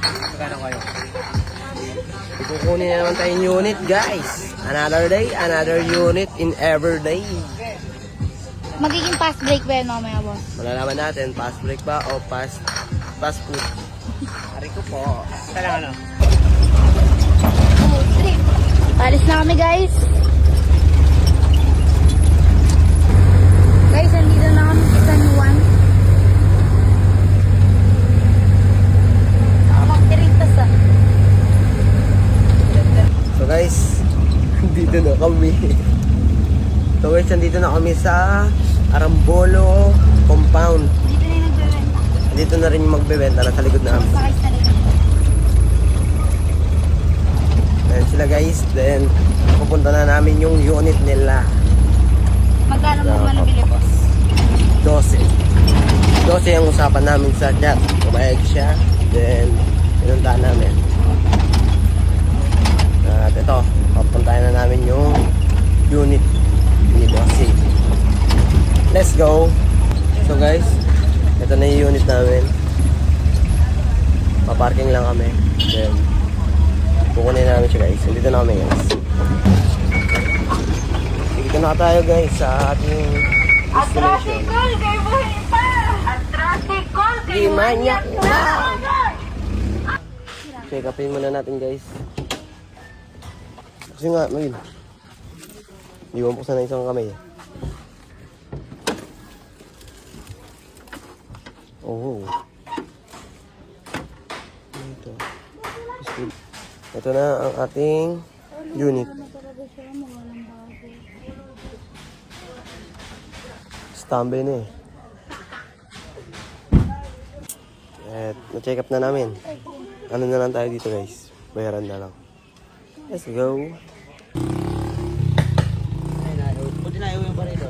Magkano kayo? Kukunin na naman tayong unit, guys. Another day, another unit in every day. Magiging fast break ba yan mamaya, boss? Malalaman natin, fast break ba o fast food. Ari ko po. Kailangan ano? Alis na kami, guys. Guys, andito na kami sa San Juan. Magtirintas ah. So guys, dito na kami. So guys, nandito na kami sa Arambolo compound. Dito na yung nagbebenta. Dito na rin yung magbebenta na sa likod namin. Sakay sa rin. Ayan sila guys. Then, pupunta na namin yung unit nila. Magkano mo ba nabili, boss? 12 ang usapan namin sa chat. Kumayag siya. Then, pinuntahan namin. At ito, papuntahan na namin yung unit ni Bossy. Let's go! So guys, ito na yung unit namin. Paparking lang kami. Then, kukunin namin siya guys. Dito na kami guys. Dito na tayo guys sa ating destination. kay Buhita! Atrasikol Di manyak na! Check upin muna natin guys. Kasi nga, Mil. Iwan po sana isang kamay. Oh. Ito na ang ating unit. Standby na eh. At na-check up na namin. Ano na lang tayo dito guys. Bayaran na lang. Let's go. Buti na yung pa rito.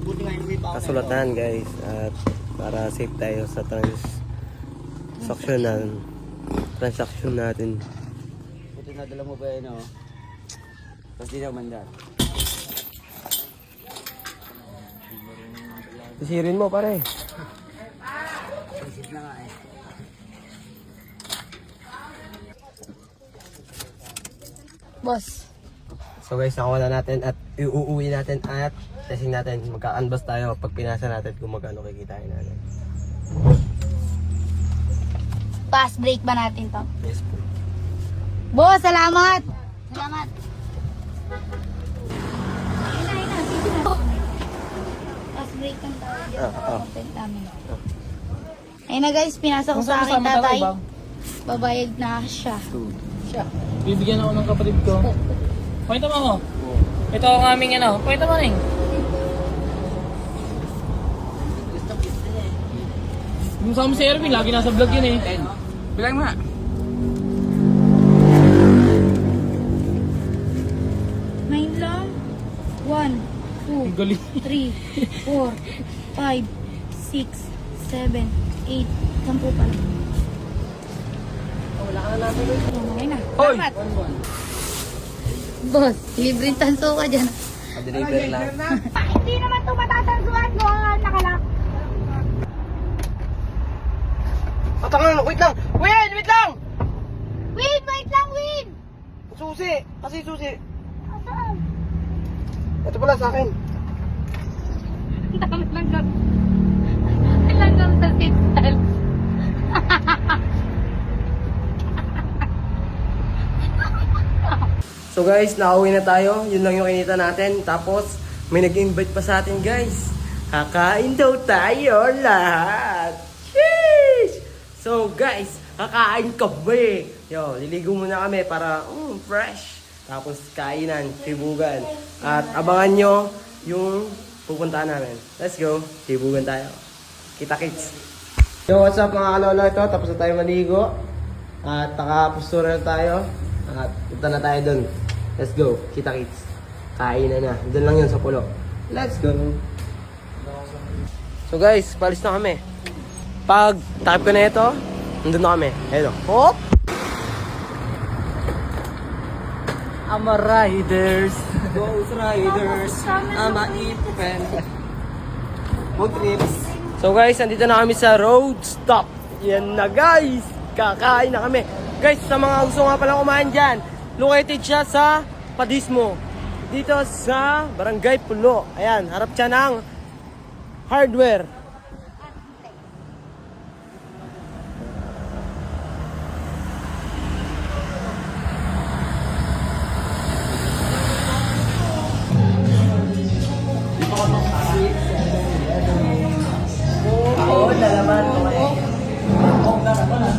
Buti nga yung may pa. Kasulatan guys. At para safe tayo sa transaction natin. Buti na dala mo ba yun o? Tapos di na mandan. Sisirin mo pare. Isip na nga eh. Boss. So guys, nakuha na natin at iuuwi natin at testing natin. Magka-unbox tayo pag pinasa natin kung magkano kikitain natin. Fast break ba natin to? Yes po. Boss, salamat! Salamat! Ayun na, sige na. Fast break lang tayo dito sa content namin. Ayun na guys, pinasa ko sa akin tatay. Babayad na siya. Bibigyan ako ng kapatid ko. Kwenta mo ako. Ito ang aming ano. Kwenta mo rin. Yung sa si Erwin, lagi nasa vlog yun eh. Bilang mo nga. Nine lang. 1, 2, 3, 4, 5, 6, 7, 8. 10 pala. Wala ka na natin. Okay na. Salamat. Boss, libreng tanso ka dyan. Pa-deliver lang. Hindi naman ito matatansuan ko. Nakalak. Patangan, wait lang! Wait lang! Win! Wait lang, Win! Susi! Kasi susi. Asaan? Ito pala sa akin. Langgam. Langgam sa sital. So guys, nakauwi na tayo. Yun lang yung kinita natin. Tapos, may nag-invite pa sa atin guys. Kakain daw tayo lahat. Sheesh! So guys, kakain kami. Yo, liligo muna kami para fresh. Tapos kainan, sibugan. At abangan nyo yung pupuntahan namin. Let's go, sibugan tayo. Kita-kits. Yo, what's up mga kalolo ito? Tapos na tayo maligo. At nakapustura na tayo. At punta na tayo dun. Let's go, kita-kits. Kainan na. Doon lang yun sa pulo. Let's go. So guys, palis na kami. Pag type ko na ito, nandun na kami. Hello. Hop! I'm a riders. Ghost riders. I'm a ipen. Good trips. So guys, nandito na kami sa road stop. Yan na guys. kakain na kami. Guys, sa mga gusto nga palang kumain dyan, located siya sa Padismo. Dito sa Barangay Pulo. Ayan, harap siya ng hardware.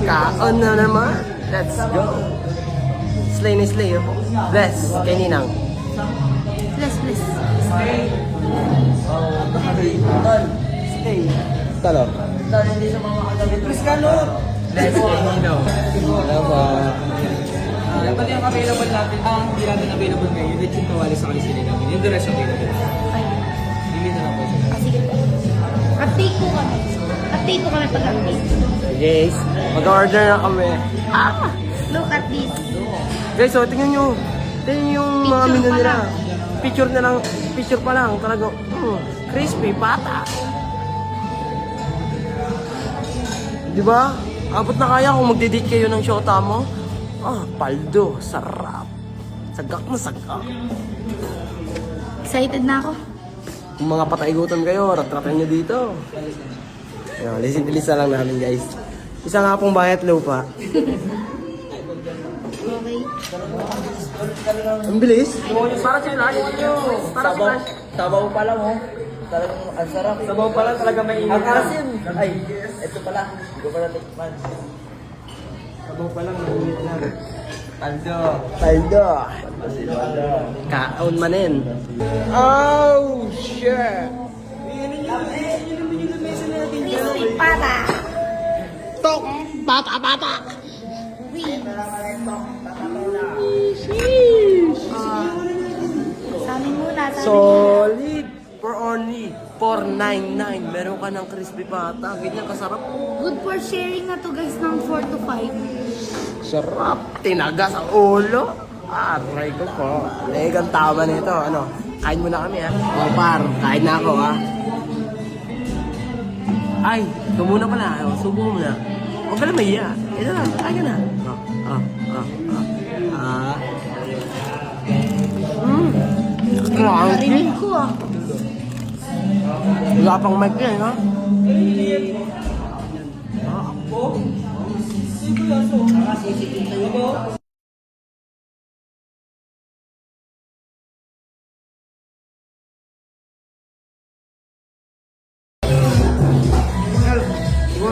Kaon na naman. Let's go. Slay ni Slay. Oh. Bless. Kay Ninang. Bless, bless. Slay. Talo. Bless ka no. Bless kay Ninang. Dapat yung available natin, ang hindi natin available ngayon, yun yung kawali sa kalisili namin. Yung the rest available. Hindi na lang po. Sige po. Update po kami. Update po kami pag-update. Guys, mag-order na kami. Look at this. Guys, oh, tingnan nyo. Tingnan yung mga Picture menu pa nila. lang. Picture pa lang. Talagang, crispy, pata. Di ba? Abot na kaya kung magdidate kayo ng shota mo. Paldo, sarap. Sagak na sagak. Excited na ako. Kung mga patay-gutom kayo, rat-ratan nyo dito. Listen lang namin, guys. Isa nga pong bayat lupa. Okay. Ang bilis. Para sila, para sila. Sabaw pa lang oh. Talagang ang sarap. Sabaw pa lang talaga may init. Ang asim. Ay, ito pala. Hindi ko pala tikman. Sabaw pa lang may init na. Paldo. Kaon manin. Oh, shit. Crispy pata. Tok, pata. Wings. Sa amin muna. Solid. For only 499. Meron ka ng crispy pata. Ganyan kasarap. Good for sharing na to guys ng 4 to 5. Sarap. Tinaga sa ulo. Aray ko po. Legang tama nito. Ano? Kain muna kami ha. O par, kain na ako ha. Ay, ito muna pala. Subo mo na. Huwag ka na mahiya. Ito na, kain ka na. Narinig ko ah. Wala pang mic yan ha.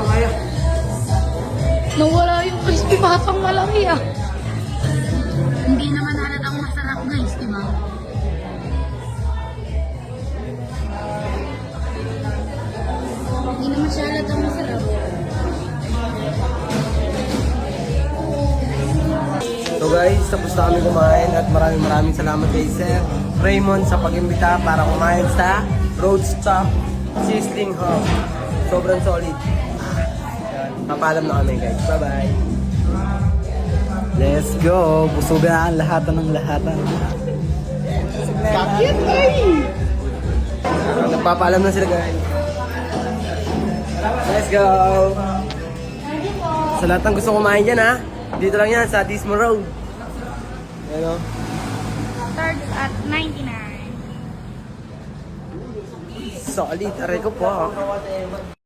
Kaya. Nawala yung crispy patang malaki ah. Hindi naman halatang masarap guys, di ba? Hindi naman siya halatang masarap. So guys, tapos na kami kumain at maraming salamat kay Sir Raymond sa pag-imbita para kumain sa Road Stop Sizzling Hub. Sobrang solid. Papalam na kami guys. Bye-bye. Let's go. Busugan ang lahatan ng lahatan. Kakit ay! Nagpapaalam na sila guys. Let's go! Sa lahat ng gusto kumain dyan ha. Dito lang yan sa Dismo Road. Ayan o. Starts at 99. Solid. Aray ko po.